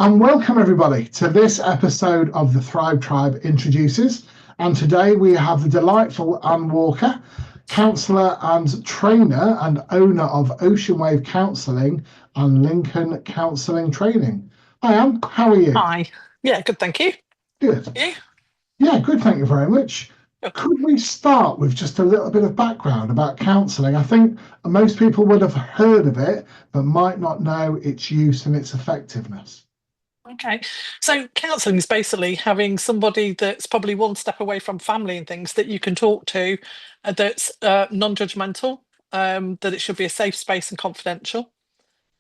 And welcome everybody to this episode of the Thrive Tribe Introduces. And today we have the delightful Anne Walker, counsellor and trainer and owner of Ocean Wave Counselling and Lincoln Counselling Training. Hi Anne, how are you? Hi. Yeah, good, thank you. Good. You? Yeah, good, thank you very much. Good. Could we start with just a little bit of background about counselling? I think most people would have heard of it, but might not know its use and its effectiveness. Okay. So counselling is basically having somebody that's probably one step away from family and things that you can talk to, that's non-judgmental, that it should be a safe space and confidential.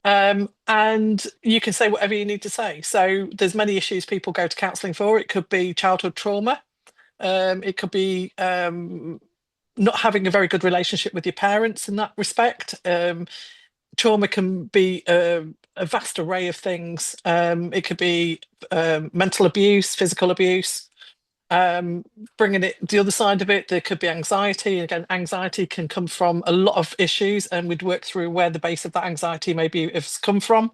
And you can say whatever you need to say. So there's many issues people go to counselling for. It could be childhood trauma. It could be not having a very good relationship with your parents in that respect. Trauma can be a vast array of things. It could be mental abuse, physical abuse. Bringing it the other side of it, there could be anxiety. Again, anxiety can come from a lot of issues, and we'd work through where the base of that anxiety maybe has come from,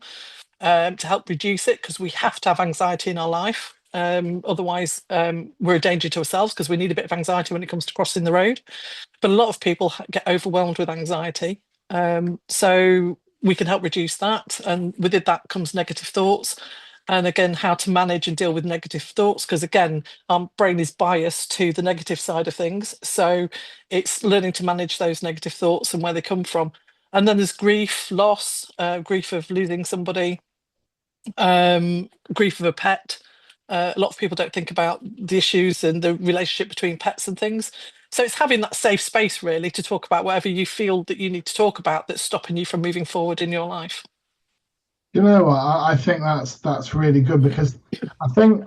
to help reduce it, because we have to have anxiety in our life. Otherwise, we're a danger to ourselves, because we need a bit of anxiety when it comes to crossing the road. But a lot of people get overwhelmed with anxiety. So we can help reduce that. And with it, that comes negative thoughts. And again, how to manage and deal with negative thoughts, because again, our brain is biased to the negative side of things. So it's learning to manage those negative thoughts and where they come from. And then there's grief, loss, grief of losing somebody, grief of a pet. A lot of people don't think about the issues and the relationship between pets and things. So it's having that safe space really to talk about whatever you feel that you need to talk about that's stopping you from moving forward in your life. You know what? I think that's really good because I think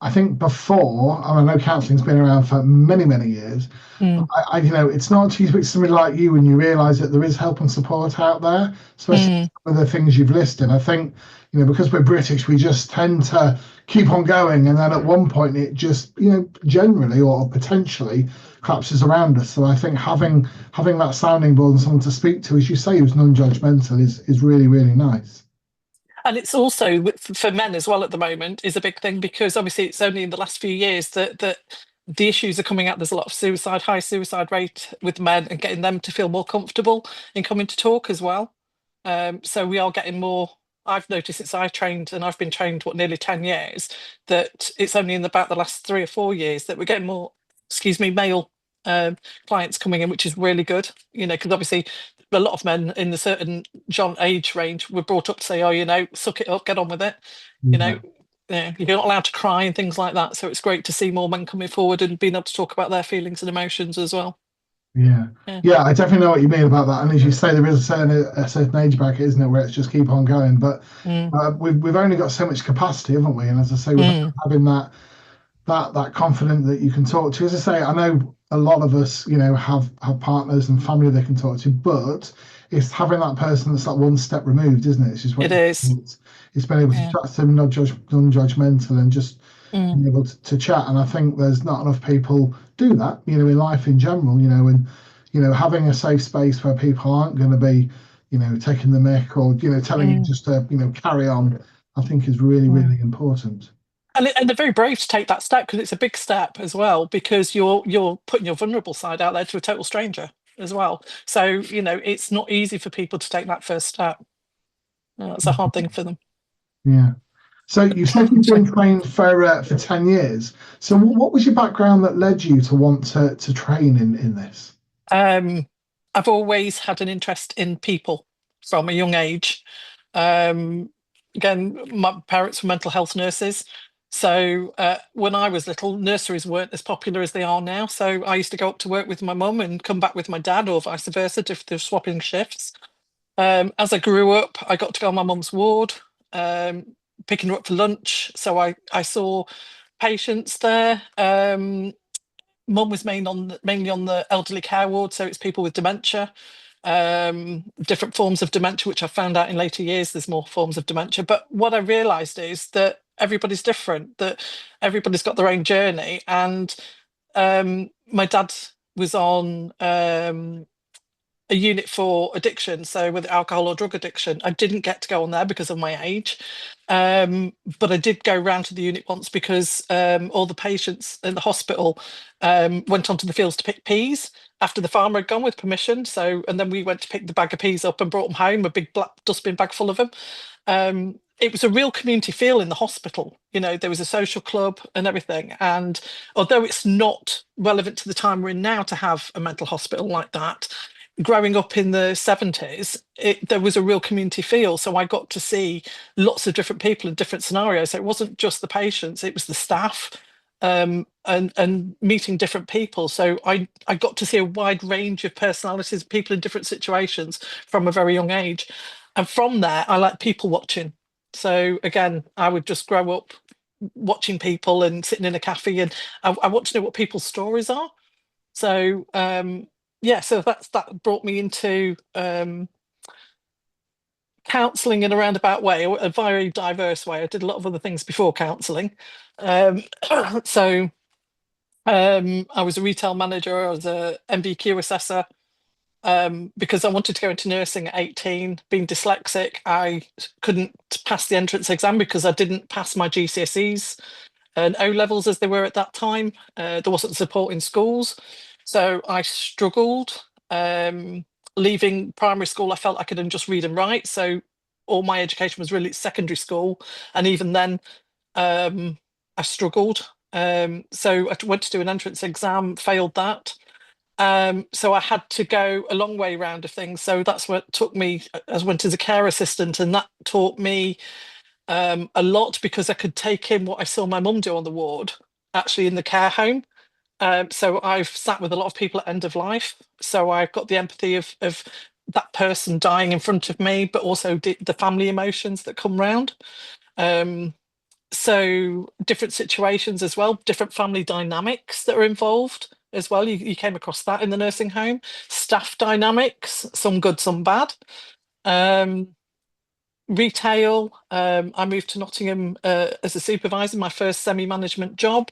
I think before, I know counselling's been around for many, many years. But Mm, it's not until you speak to somebody like you and you realise that there is help and support out there, especially mm, some of the things you've listed. I think, because we're British, we just tend to keep on going, and then at one point it just, generally or potentially collapses around us. So I think having that sounding board and someone to speak to, as you say, who's non-judgmental is really, really nice. And it's also for men as well at the moment is a big thing, because obviously it's only in the last few years that the issues are coming out. There's a lot of suicide, high suicide rate with men, and getting them to feel more comfortable in coming to talk as well. So we are getting more. I've noticed since I trained, and I've been trained nearly 10 years, that it's only in about the last 3 or 4 years that we're getting more, excuse me, male clients coming in, which is really good. Because obviously a lot of men in the certain John age range were brought up to say, oh, suck it up, get on with it. You know, Yeah. you're not allowed to cry and things like that. So it's great to see more men coming forward and being able to talk about their feelings and emotions as well. Yeah, Yeah. yeah, I definitely know what you mean about that. And as you say, there is a certain age bracket, isn't it, where it's just keep on going. But Mm, we've only got so much capacity, haven't we? And as I say, without mm, having that confident that you can talk to, as I say, I know a lot of us, have partners and family they can talk to, but it's having that person that's like one step removed, isn't it? It's just what it is. it's been able to Yeah. chat to them, not non-judgmental, and just Mm, being able to chat. And I think there's not enough people do that, in life in general, and having a safe space where people aren't going to be, taking the mick or, telling you mm, just to, carry on, I think is really, mm. really important. And they're very brave to take that step, because it's a big step as well, because you're putting your vulnerable side out there to a total stranger as well. So, it's not easy for people to take that first step. It's a hard thing for them. Yeah. So you said you've been trained for 10 years. So what was your background that led you to want to train in this? Um, I've always had an interest in people from a young age. Um, Again, my parents were mental health nurses. So when I was little, nurseries weren't as popular as they are now. So I used to go up to work with my mum and come back with my dad, or vice versa, if they're swapping shifts. As I grew up, I got to go on my mum's ward, picking her up for lunch. So I saw patients there. Mum was mainly on the elderly care ward, so it's people with dementia, different forms of dementia, which I found out in later years there's more forms of dementia. But what I realised is that everybody's different, that everybody's got their own journey. And my dad was on a unit for addiction, so with alcohol or drug addiction. I didn't get to go on there because of my age, but I did go round to the unit once because all the patients in the hospital went onto the fields to pick peas after the farmer had gone with permission. So, and then we went to pick the bag of peas up and brought them home, a big black dustbin bag full of them. It was a real community feel in the hospital. You know, there was a social club and everything. And although it's not relevant to the time we're in now to have a mental hospital like that, growing up in the 70s, there was a real community feel. So I got to see lots of different people in different scenarios. So it wasn't just the patients, it was the staff, and meeting different people. So I got to see a wide range of personalities, people in different situations from a very young age. And from there, I like people watching. So again, I would just grow up watching people and sitting in a cafe, and I want to know what people's stories are. So yeah, so that brought me into counselling in a roundabout way, a very diverse way. I did a lot of other things before counselling. So I was a retail manager, I was a MVQ assessor. Because I wanted to go into nursing at 18, being dyslexic, I couldn't pass the entrance exam because I didn't pass my GCSEs and O levels as they were at that time. There wasn't support in schools. So I struggled. Leaving primary school, I felt I couldn't just read and write. So all my education was really secondary school. And even then, I struggled. So I went to do an entrance exam, failed that. So I had to go a long way round of things. So that's what took me. I went as a care assistant, and that taught me a lot because I could take in what I saw my mum do on the ward, actually in the care home. So I've sat with a lot of people at end of life. So I've got the empathy of that person dying in front of me, but also the family emotions that come round. So different situations as well, different family dynamics that are involved as well. You came across that in the nursing home. Staff dynamics, some good, some bad. Retail, I moved to Nottingham as a supervisor, my first semi-management job.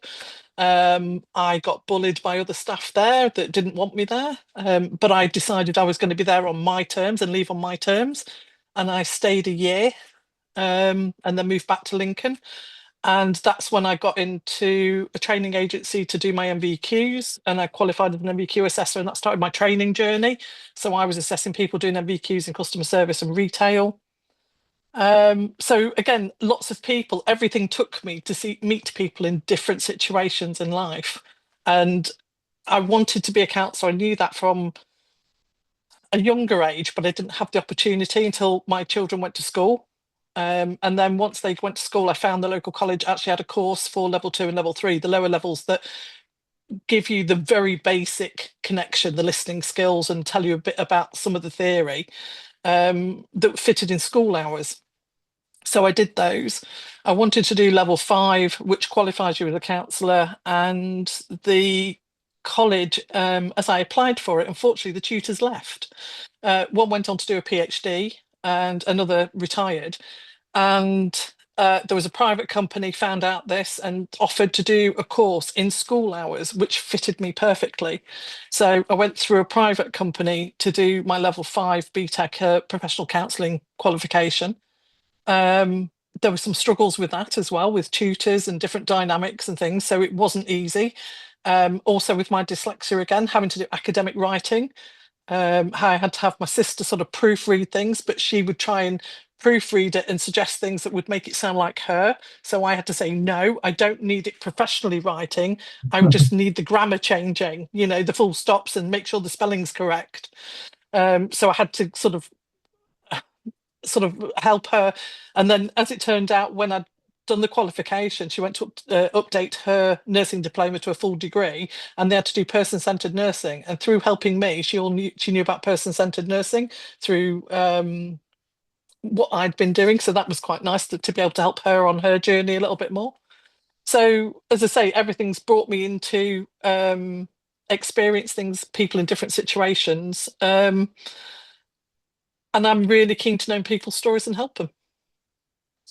I got bullied by other staff there that didn't want me there, but I decided I was going to be there on my terms and leave on my terms. And I stayed a year and then moved back to Lincoln. And that's when I got into a training agency to do my MVQs, and I qualified as an MVQ assessor, and that started my training journey. So I was assessing people doing MVQs in customer service and retail. So again, lots of people, everything took me to meet people in different situations in life. And I wanted to be a counsellor. I knew that from a younger age, but I didn't have the opportunity until my children went to school. And then once they went to school, I found the local college actually had a course for level 2 and level 3, the lower levels that give you the very basic connection, the listening skills, and tell you a bit about some of the theory that fitted in school hours. So I did those. I wanted to do level 5, which qualifies you as a counsellor, and the college, as I applied for it, unfortunately the tutors left. One went on to do a PhD and another retired. And there was a private company found out this and offered to do a course in school hours, which fitted me perfectly. So I went through a private company to do my level 5 BTEC professional counselling qualification. There were some struggles with that as well, with tutors and different dynamics and things. So it wasn't easy. Also with my dyslexia again, having to do academic writing. I had to have my sister sort of proofread things, but she would try and proofread it and suggest things that would make it sound like her. So I had to say, no, I don't need it professionally writing. I just need the grammar changing, you know, the full stops and make sure the spelling's correct. So I had to sort of help her. And then as it turned out, when I'd done the qualification, she went to update her nursing diploma to a full degree, and they had to do person-centered nursing. And through helping me, she knew about person-centered nursing through what I'd been doing. So that was quite nice to be able to help her on her journey a little bit more. So as I say, everything's brought me into experience things, people in different situations. And I'm really keen to know people's stories and help them.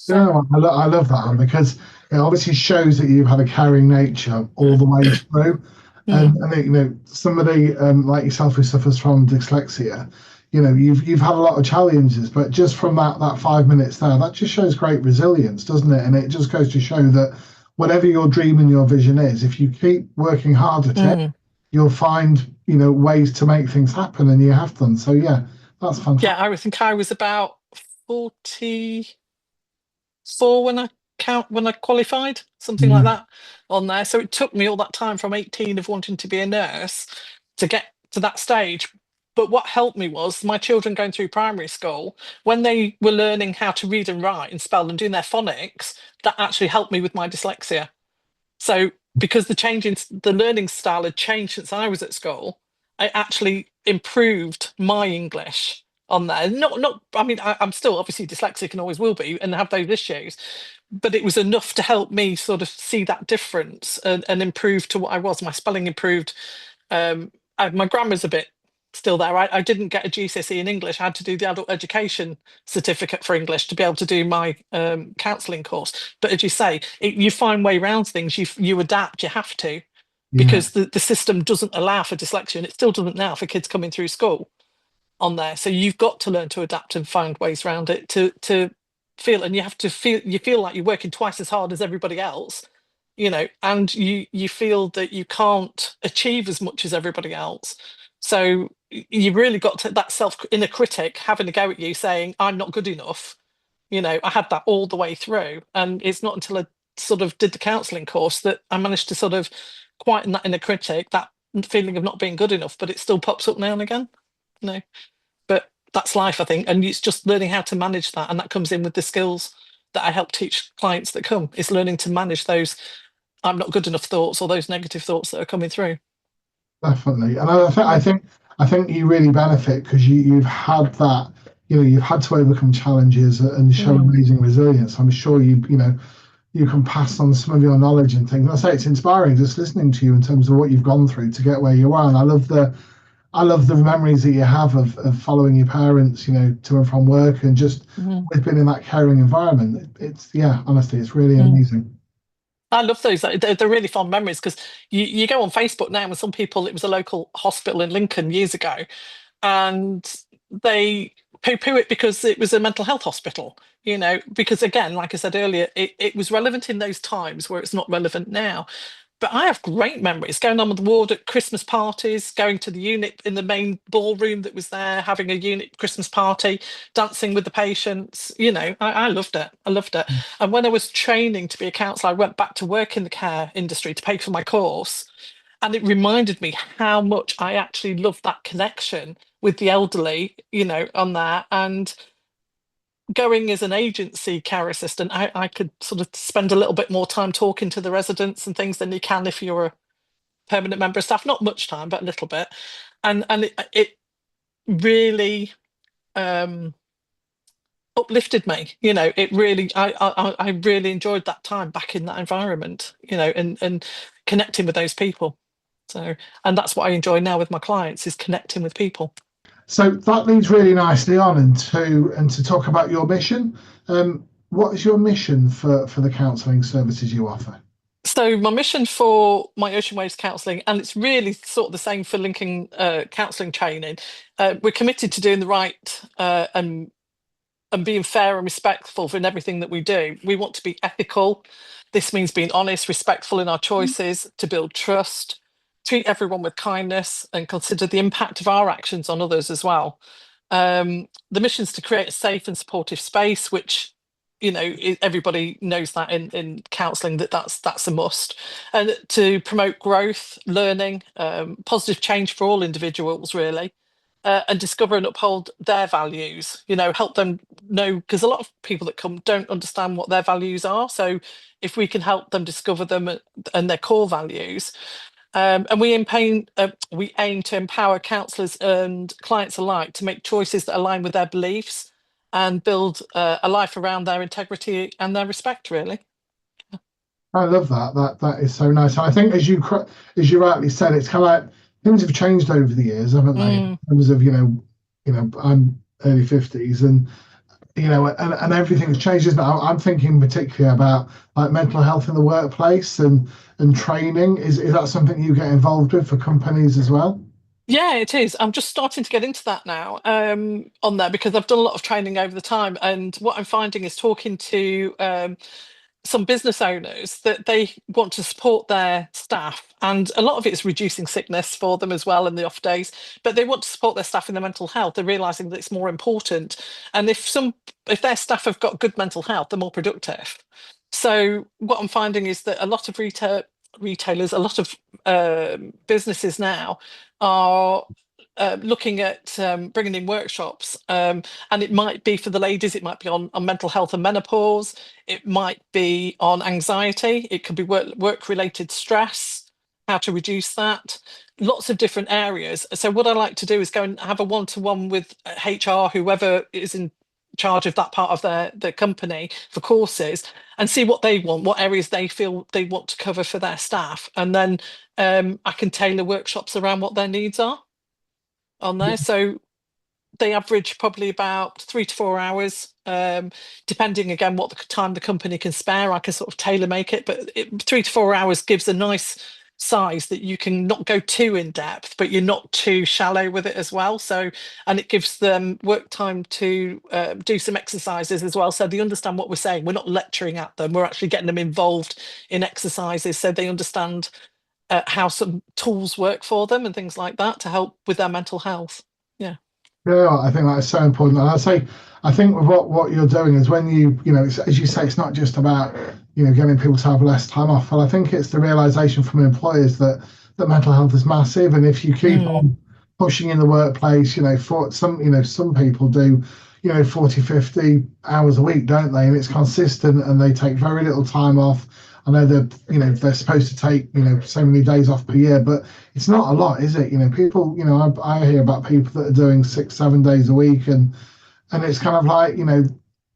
Yeah, I love that one because it obviously shows that you have a caring nature all the way through. And somebody like yourself who suffers from dyslexia, you've had a lot of challenges, but just from that 5 minutes there, that just shows great resilience, doesn't it? And it just goes to show that whatever your dream and your vision is, if you keep working hard at it, you'll find ways to make things happen, and you have done. So yeah, that's fantastic. Yeah, I think I was about 44 when I qualified, something like that on there. So it took me all that time from 18 of wanting to be a nurse to get to that stage. But what helped me was my children going through primary school, when they were learning how to read and write and spell and doing their phonics, that actually helped me with my dyslexia. So because the learning style had changed since I was at school, I actually improved my English on there. I mean, I'm still obviously dyslexic and always will be and have those issues, but it was enough to help me sort of see that difference and improve to what I was. My spelling improved. My grammar's a bit still there. I didn't get a GCSE in English. I had to do the adult education certificate for English to be able to do my counselling course. But as you say, you find way around things. You adapt. You have to, because the system doesn't allow for dyslexia, and it still doesn't now for kids coming through school on there. So you've got to learn to adapt and find ways around it to feel, and you feel like you're working twice as hard as everybody else, and you feel that you can't achieve as much as everybody else. So you really got to that self inner critic having a go at you saying, I'm not good enough. I had that all the way through. And it's not until I sort of did the counselling course that I managed to sort of quieten that inner critic, that feeling of not being good enough, but it still pops up now and again. But that's life, I think. And it's just learning how to manage that. And that comes in with the skills that I help teach clients that come, is learning to manage those I'm not good enough thoughts or those negative thoughts that are coming through. Definitely. And I think you really benefit because you've had that, you've had to overcome challenges and show amazing resilience. I'm sure you can pass on some of your knowledge and things. I say it's inspiring just listening to you in terms of what you've gone through to get where you are. And I love the memories that you have of following your parents, to and from work, and just with being in that caring environment. Honestly, it's really amazing. I love those. They're really fond memories, because you go on Facebook now, and some people, it was a local hospital in Lincoln years ago, and they poo-poo it because it was a mental health hospital, because again, like I said earlier, it was relevant in those times where it's not relevant now. But I have great memories going on with the ward at Christmas parties, going to the unit in the main ballroom that was there, having a unit Christmas party, dancing with the patients. I loved it. I loved it. And when I was training to be a counsellor, I went back to work in the care industry to pay for my course. And it reminded me how much I actually loved that connection with the elderly, on there. And going as an agency care assistant, I could sort of spend a little bit more time talking to the residents and things than you can if you're a permanent member of staff. Not much time, but a little bit. And it really uplifted me. It really, I really enjoyed that time back in that environment, and connecting with those people. So, and that's what I enjoy now with my clients, is connecting with people. So that leads really nicely on and to talk about your mission. What is your mission for the counselling services you offer? So my mission for my Ocean Waves counselling, and it's really sort of the same for Lincoln counselling training, we're committed to doing the right and being fair and respectful in everything that we do. We want to be ethical. This means being honest, respectful in our choices, to build trust, treat everyone with kindness, and consider the impact of our actions on others as well. The mission is to create a safe and supportive space, which everybody knows that in counselling that's a must, and to promote growth, learning, positive change for all individuals, really, and discover and uphold their values. Help them know, because a lot of people that come don't understand what their values are. So if we can help them discover them and their core values. And we aim to empower counsellors and clients alike to make choices that align with their beliefs and build a life around their integrity and their respect, really. I love that. That is so nice. And I think, as you rightly said, it's kind of like things have changed over the years, haven't they? In terms of I'm early 50s, and and everything's changed, isn't it? I'm thinking particularly about like mental health in the workplace and training. Is that something you get involved with for companies as well? Yeah, it is. I'm just starting to get into that now, on there, because I've done a lot of training over the time. And what I'm finding is talking to some business owners that they want to support their staff, and a lot of it is reducing sickness for them as well in the off days, but they want to support their staff in their mental health. They're realizing that it's more important, and if their staff have got good mental health, they're more productive. So what I'm finding is that a lot of retailers, a lot of businesses now are looking at bringing in workshops, and it might be for the ladies, it might be on mental health and menopause, it might be on anxiety, it could be work related stress, how to reduce that, lots of different areas. So what I like to do is go and have a one-to-one with HR, whoever is in charge of that part of their company for courses, and see what they want, what areas they feel they want to cover for their staff, and then I can tailor workshops around what their needs are on there. So they average probably about 3 to 4 hours, depending again what the time the company can spare. I can sort of tailor make it, but 3 to 4 hours gives a nice size that you can not go too in depth, but you're not too shallow with it as well. So, and it gives them work time to do some exercises as well, so they understand what we're saying. We're not lecturing at them, we're actually getting them involved in exercises so they understand how some tools work for them and things like that to help with their mental health. Yeah. Yeah, I think that's so important. And I think with what you're doing is when as you say, it's not just about, getting people to have less time off. But I think it's the realization from employers that mental health is massive. And if you keep on pushing in the workplace, for some people do, 40, 50 hours a week, don't they? And it's consistent and they take very little time off. I know they're supposed to take, so many days off per year, but it's not a lot, is it? People, I hear about people that are doing 6, 7 days a week, and it's kind of like,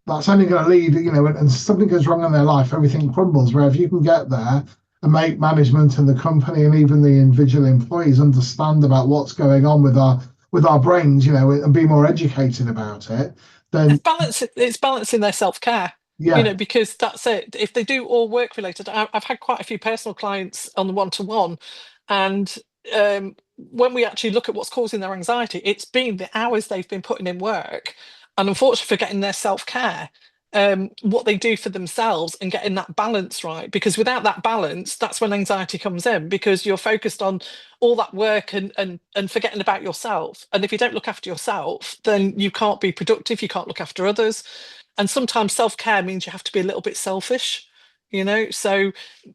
that's only going to lead, and something goes wrong in their life, everything crumbles. Where if you can get there and make management and the company and even the individual employees understand about what's going on with our brains, and be more educated about it, then It's balancing their self-care, yeah, because that's it. If they do all work related, I've had quite a few personal clients on the one-to-one, and when we actually look at what's causing their anxiety, it's been the hours they've been putting in work, and unfortunately forgetting their self-care, what they do for themselves and getting that balance right. Because without that balance, that's when anxiety comes in, because you're focused on all that work and forgetting about yourself. And if you don't look after yourself, then you can't be productive, you can't look after others. And sometimes self-care means you have to be a little bit selfish, so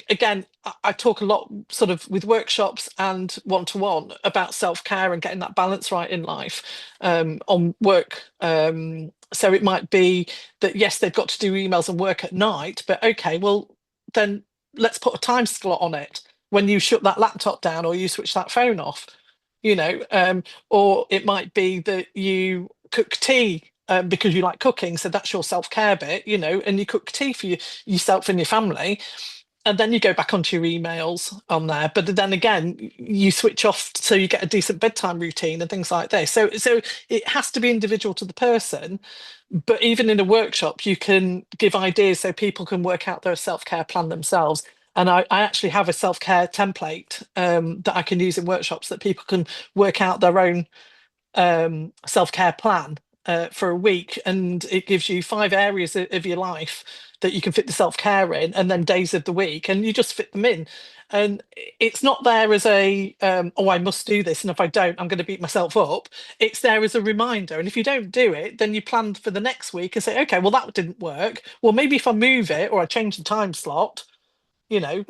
again, I talk a lot sort of with workshops and one-to-one about self-care and getting that balance right in life, on work. So it might be that yes, they've got to do emails and work at night, but okay, well then let's put a time slot on it when you shut that laptop down or you switch that phone off, or it might be that you cook tea, because you like cooking, so that's your self-care bit, and you cook tea for yourself and your family, and then you go back onto your emails on there. But then again, you switch off so you get a decent bedtime routine and things like this. So it has to be individual to the person. But even in a workshop, you can give ideas so people can work out their self-care plan themselves. And I actually have a self-care template, that I can use in workshops, that people can work out their own self-care plan for a week, and it gives you 5 areas of your life that you can fit the self-care in, and then days of the week, and you just fit them in. And it's not there as a oh, I must do this, and if I don't, I'm going to beat myself up. It's there as a reminder, and if you don't do it, then you plan for the next week and say, okay, well that didn't work, well maybe if I move it or I change the time slot, you know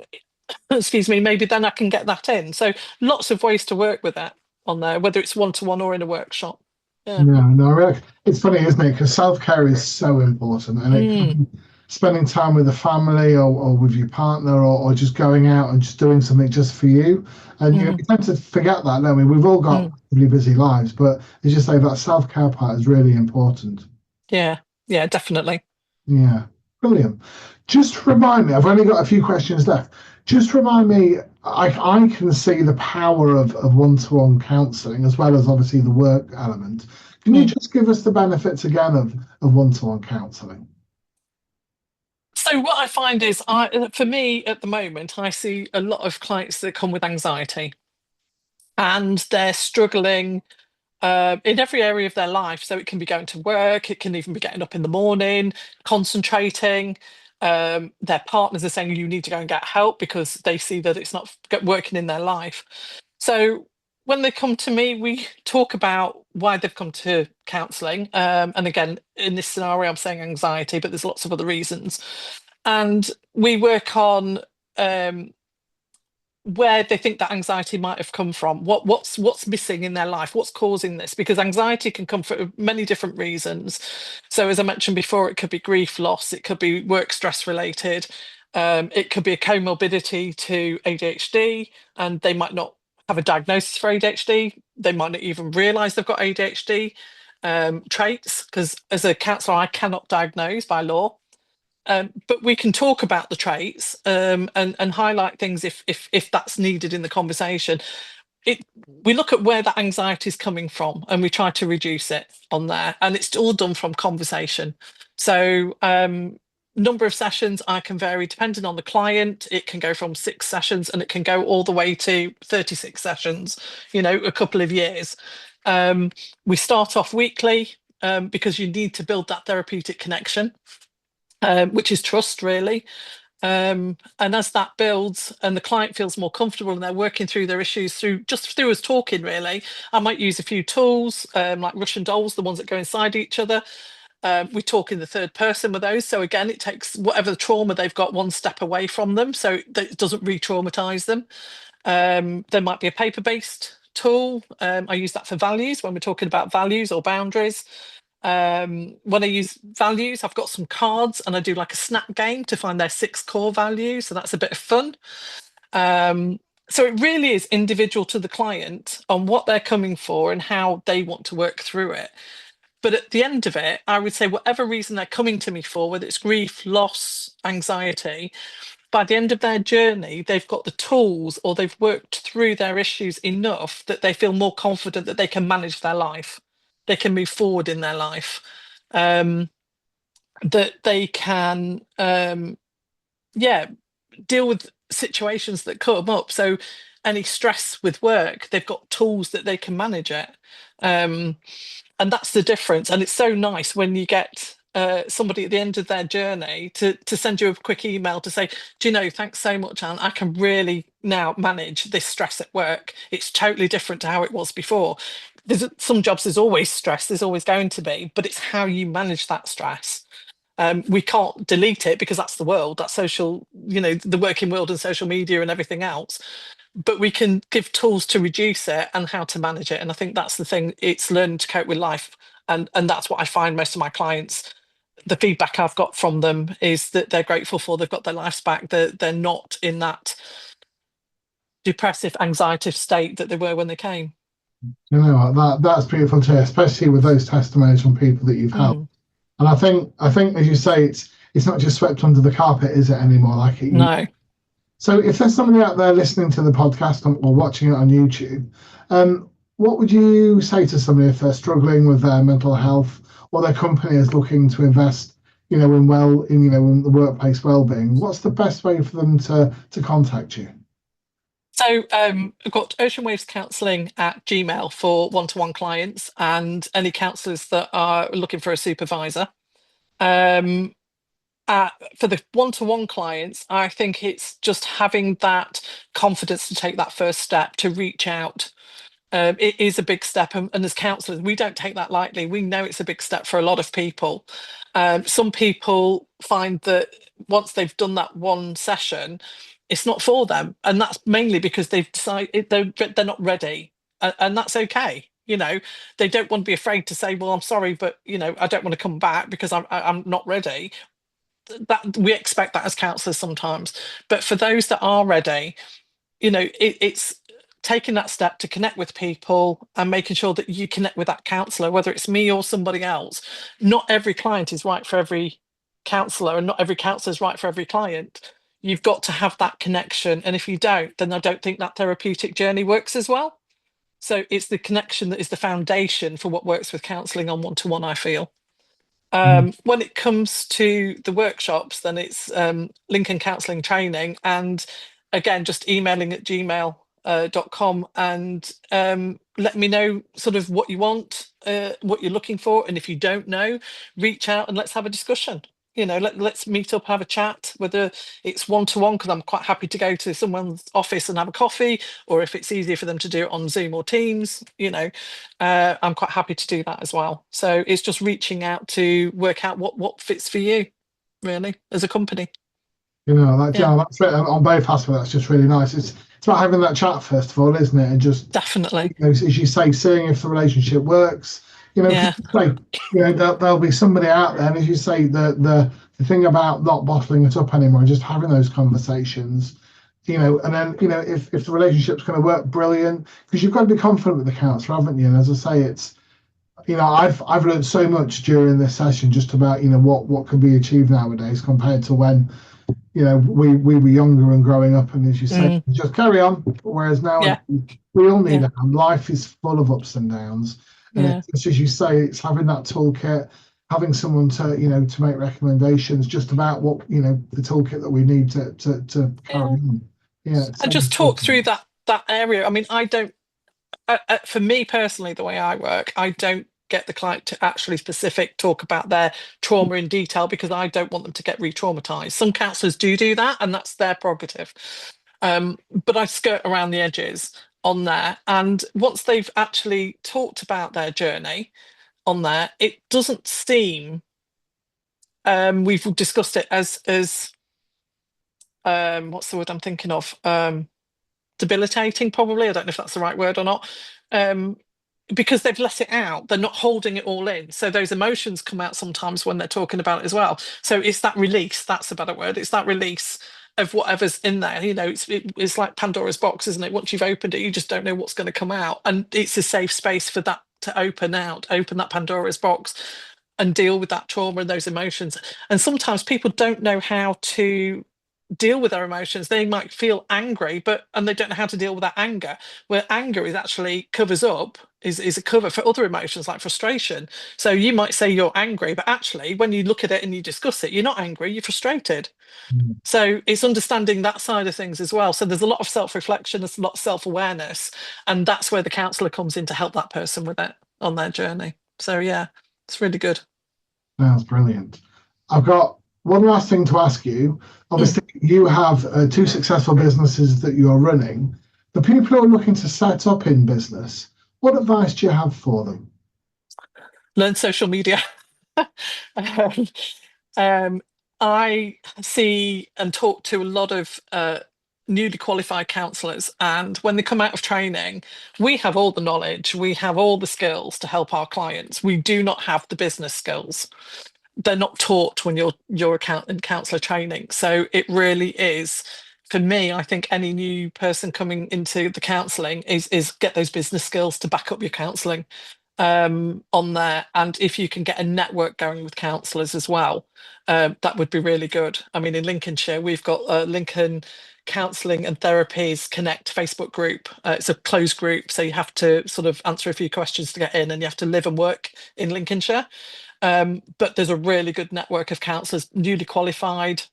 excuse me, maybe then I can get that in. So lots of ways to work with that on there, whether it's one-to-one or in a workshop. Yeah. no, really, it's funny, isn't it? Because self-care is so important, and it Mm, can be spending time with the family or with your partner or just going out and just doing something just for you. And mm, we tend to forget that, don't we? We've all got mm. really busy lives, but as you say, that self-care part is really important. Yeah, yeah, definitely. Yeah, brilliant. Just remind me, I've only got a few questions left. Just remind me, I can see the power of one-to-one counselling as well as obviously the work element. Can you just give us the benefits again of one-to-one counselling? So what I find is, for me at the moment, I see a lot of clients that come with anxiety, and they're struggling in every area of their life. So it can be going to work, it can even be getting up in the morning, concentrating. Their partners are saying you need to go and get help because they see that it's not working in their life. So when they come to me, we talk about why they've come to counselling. And again, in this scenario, I'm saying anxiety, but there's lots of other reasons. And we work on where they think that anxiety might have come from, what's missing in their life, what's causing this, because anxiety can come for many different reasons. So as I mentioned before, it could be grief, loss, it could be work stress related, it could be a comorbidity to ADHD, and they might not have a diagnosis for ADHD, they might not even realize they've got ADHD traits, because as a counsellor I cannot diagnose by law. But we can talk about the traits and highlight things if that's needed in the conversation. We look at where that anxiety is coming from and we try to reduce it on there, and it's all done from conversation. So number of sessions I can vary depending on the client. It can go from 6 sessions and it can go all the way to 36 sessions, a couple of years. We start off weekly because you need to build that therapeutic connection, which is trust, really. And as that builds and the client feels more comfortable and they're working through their issues through us talking, really, I might use a few tools like Russian dolls, the ones that go inside each other. We talk in the third person with those. So again, it takes whatever trauma they've got one step away from them, so that it doesn't re-traumatize them. There might be a paper-based tool. I use that for values when we're talking about values or boundaries. When I use values, I've got some cards and I do like a snap game to find their 6 core values. So that's a bit of fun. So it really is individual to the client on what they're coming for and how they want to work through it. But at the end of it, I would say whatever reason they're coming to me for, whether it's grief, loss, anxiety, by the end of their journey, they've got the tools or they've worked through their issues enough that they feel more confident that they can manage their life. They can move forward in their life, that they can, deal with situations that come up. So any stress with work, they've got tools that they can manage it. And that's the difference. And it's so nice when you get somebody at the end of their journey to send you a quick email to say, do you know, thanks so much, Anne. I can really now manage this stress at work. It's totally different to how it was before. There's some jobs, there's always stress, there's always going to be, but it's how you manage that stress. We can't delete it because that's the world, that's social, the working world and social media and everything else. But we can give tools to reduce it and how to manage it. And I think that's the thing, it's learning to cope with life. And that's what I find most of my clients, the feedback I've got from them is that they're grateful for, they've got their lives back, they're not in that depressive, anxiety state that they were when they came. You know what, that's beautiful too, especially with those testimonies from people that you've helped. And I think as you say, it's not just swept under the carpet, is it, anymore? Like it. No. So if there's somebody out there listening to the podcast or watching it on YouTube, what would you say to somebody if they're struggling with their mental health or their company is looking to invest, in the workplace well-being? What's the best way for them to contact you? So I've got oceanwavescounselling@gmail for one-to-one clients and any counsellors that are looking for a supervisor. For the one-to-one clients, I think it's just having that confidence to take that first step, to reach out. It is a big step, and as counsellors, we don't take that lightly. We know it's a big step for a lot of people. Some people find that once they've done that one session, it's not for them, and that's mainly because they've decided they're not ready, and that's okay. They don't want to be afraid to say, well, I'm sorry, but I don't want to come back because I'm not ready. That we expect that as counsellors sometimes, but for those that are ready, it's taking that step to connect with people and making sure that you connect with that counsellor, whether it's me or somebody else. Not every client is right for every counsellor, and not every counsellor is right for every client. You've got to have that connection, and if you don't, then I don't think that therapeutic journey works as well. So it's the connection that is the foundation for what works with counselling on one-to-one, I feel. When it comes to the workshops, then it's Lincoln Counselling Training, and again, just emailing at gmail.com, and let me know sort of what you want, what you're looking for, and if you don't know, reach out and let's have a discussion. Let's meet up, have a chat, whether it's one-to-one, because I'm quite happy to go to someone's office and have a coffee, or if it's easier for them to do it on Zoom or Teams, I'm quite happy to do that as well. So it's just reaching out to work out what fits for you, really, as a company. That's it. On both aspects, that's just really nice. It's about having that chat first of all, isn't it? And just definitely, as you say, seeing if the relationship works. There'll be somebody out there, and as you say, the thing about not bottling it up anymore, just having those conversations, and then if the relationship's going to work, brilliant, because you've got to be confident with the counsellor, haven't you? And as I say, it's I've learned so much during this session just about what can be achieved nowadays compared to when we were younger and growing up, and as you say, just carry on. Whereas now we all need that. Life is full of ups and downs. And it's, as you say, it's having that toolkit, having someone to to make recommendations just about what the toolkit that we need to carry on. And just talk through that area. I mean, I don't. For me personally, the way I work, I don't get the client to actually talk about their trauma in detail, because I don't want them to get re-traumatized. Some counsellors do that, and that's their prerogative. But I skirt around the edges on there, and once they've actually talked about their journey on there, it doesn't seem we've discussed it as what's the word I'm thinking of, debilitating, probably. I don't know if that's the right word or not, because they've let it out. They're not holding it all in, so those emotions come out sometimes when they're talking about it as well. So it's that release, that's a better word, it's that release of whatever's in there. It's like Pandora's box, isn't it? Once you've opened it, you just don't know what's going to come out, and it's a safe space for that to open that Pandora's box and deal with that trauma and those emotions. And sometimes people don't know how to deal with their emotions. They might feel angry, and they don't know how to deal with that anger, where anger is actually covers up, is a cover for other emotions like frustration. So you might say you're angry, but actually when you look at it and you discuss it, you're not angry, you're frustrated. So it's understanding that side of things as well. So there's a lot of self-reflection, there's a lot of self-awareness, and that's where the counsellor comes in to help that person with it on their journey. So yeah, it's really good. That's brilliant. I've got one last thing to ask you. Obviously, you have 2 successful businesses that you are running. The people who are looking to set up in business, what advice do you have for them? Learn social media. I see and talk to a lot of newly qualified counsellors, and when they come out of training, we have all the knowledge, we have all the skills to help our clients. We do not have the business skills. They're not taught when you're in counsellor training. So it really is, for me, I think any new person coming into the counselling is get those business skills to back up your counselling on there. And if you can get a network going with counsellors as well, that would be really good. I mean, in Lincolnshire, we've got Lincoln Counselling and Therapies Connect Facebook group. It's a closed group, so you have to sort of answer a few questions to get in, and you have to live and work in Lincolnshire. But there's a really good network of counsellors, newly qualified,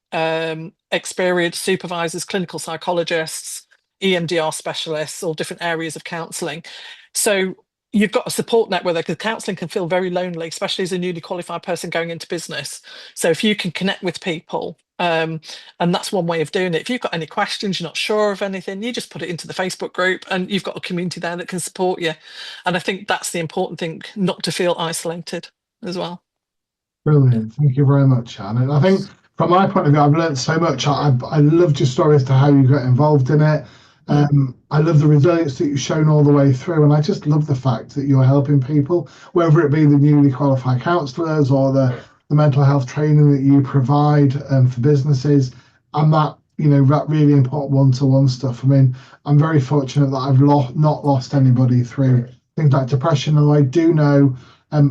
experienced supervisors, clinical psychologists, EMDR specialists, all different areas of counselling. So you've got a support network there, because counselling can feel very lonely, especially as a newly qualified person going into business. So if you can connect with people, and that's one way of doing it. If you've got any questions, you're not sure of anything, you just put it into the Facebook group, and you've got a community there that can support you. And I think that's the important thing, not to feel isolated as well. Brilliant. Thank you very much, Anne. And I think from my point of view, I've learned so much. I loved your story as to how you got involved in it. I love the resilience that you've shown all the way through, and I just love the fact that you're helping people, whether it be the newly qualified counsellors or the mental health training that you provide for businesses, and that that really important one-to-one stuff. I mean, I'm very fortunate that I've not lost anybody through things like depression, and I do know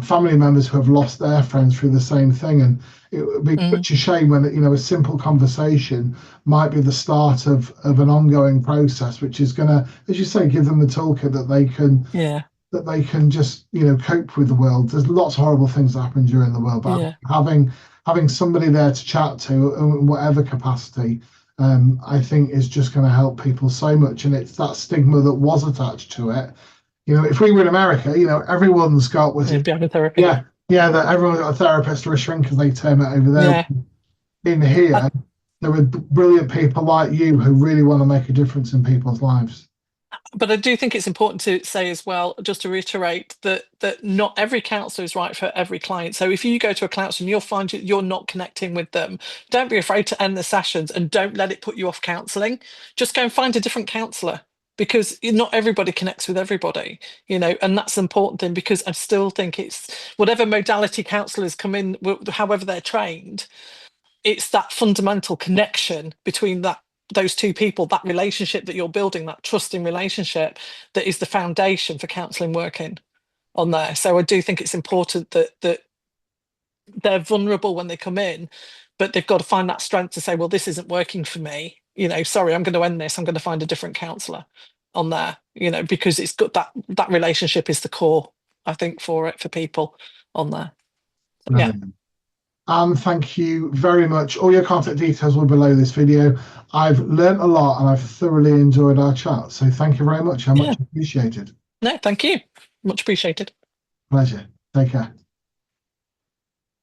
family members who have lost their friends through the same thing. And it would be such a shame when, you know, a simple conversation might be the start of an ongoing process, which is going to, as you say, give them the toolkit that they can just, you know, cope with the world. There's lots of horrible things that happen during the world, but having somebody there to chat to in whatever capacity, I think is just going to help people so much. And it's that stigma that was attached to it. You know, if we were in America, you know, everyone's got therapy. That everyone's got a therapist or a shrink, as they term it over there. In here, there are brilliant people like you who really want to make a difference in people's lives. But I do think it's important to say as well, just to reiterate, that not every counsellor is right for every client. So if you go to a counsellor and you'll find you're not connecting with them, don't be afraid to end the sessions and don't let it put you off counselling. Just go and find a different counsellor, because not everybody connects with everybody, you know, and that's the important thing, because I still think it's whatever modality counsellors come in, however they're trained, it's that fundamental connection between those two people, that relationship that you're building, that trusting relationship, that is the foundation for counselling working on there. So I do think it's important that they're vulnerable when they come in, but they've got to find that strength to say, well, this isn't working for me, you know, sorry, I'm going to end this, I'm going to find a different counsellor on there, you know, because it's got that relationship is the core, I think, for people on there. Brilliant. Thank you very much. All your contact details will be below this video. I've learnt a lot and I've thoroughly enjoyed our chat. So thank you very much. Much appreciated. No, thank you. Much appreciated. Pleasure. Take care.